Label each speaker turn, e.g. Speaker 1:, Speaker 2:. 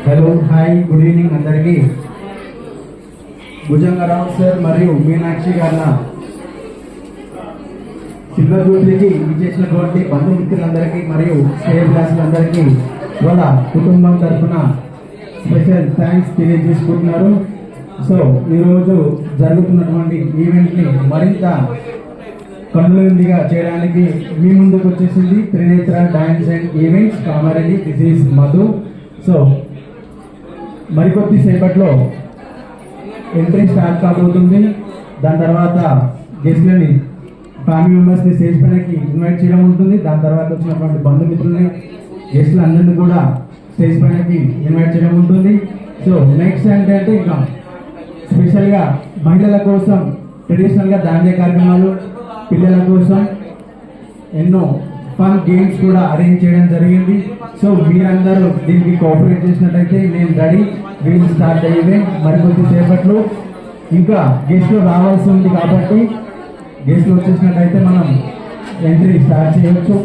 Speaker 1: Hello, hi, good evening అందరికీ. Bhujanga Rao sir మరియు మీనాక్షి గారి సిల్వర్ జూబ్లీకి ఇచ్చేసినటువంటి బంధుమిత్రులందరికీ మరియు స్టేజ్ క్లాసులందరికీ వాళ్ళ కుటుంబం తరఫున స్పెషల్ థ్యాంక్స్ తెలియజేసుకుంటున్నారు. సో ఈరోజు జరుగుతున్నటువంటి ఈవెంట్ని మరింత కనువిందుగా చేయడానికి మీ ముందుకు వచ్చేసింది Trinetra dance and events Kamareddy. This is Madhu. So మరికొద్ది సేపట్లో ఎంట్రీ స్టార్ట్ కాబోతుంది. దాని తర్వాత గెస్ట్లని, ఫ్యామిలీ మెంబర్స్ని స్టేజ్ పైనకి ఇన్వైట్ చేయడం ఉంటుంది. దాని తర్వాత వచ్చినటువంటి బంధుమిత్రుల్ని, గెస్ట్లు అందరినీ కూడా స్టేజ్ పైనకి ఇన్వైట్ చేయడం ఉంటుంది. సో నెక్స్ట్ ఏంటంటే ఇంకా స్పెషల్గా మహిళల కోసం ట్రెడిషనల్గా దాండియా కార్యక్రమాలు, పిల్లల కోసం ఎన్నో ఫన్ గేమ్స్ కూడా అరేంజ్ చేయడం జరిగింది. సో మీరందరూ దీనికి కోఆపరేట్ చేసినట్టయితే నేను రెడీ, వీళ్ళు స్టార్ట్ అయ్యేదే మరికొద్ది సేపట్లో. ఇంకా గెస్ట్లు రావాల్సి ఉంది కాబట్టి గెస్ట్లు వచ్చేసినట్టయితే మనం ఎంట్రీ స్టార్ట్ చేయవచ్చు.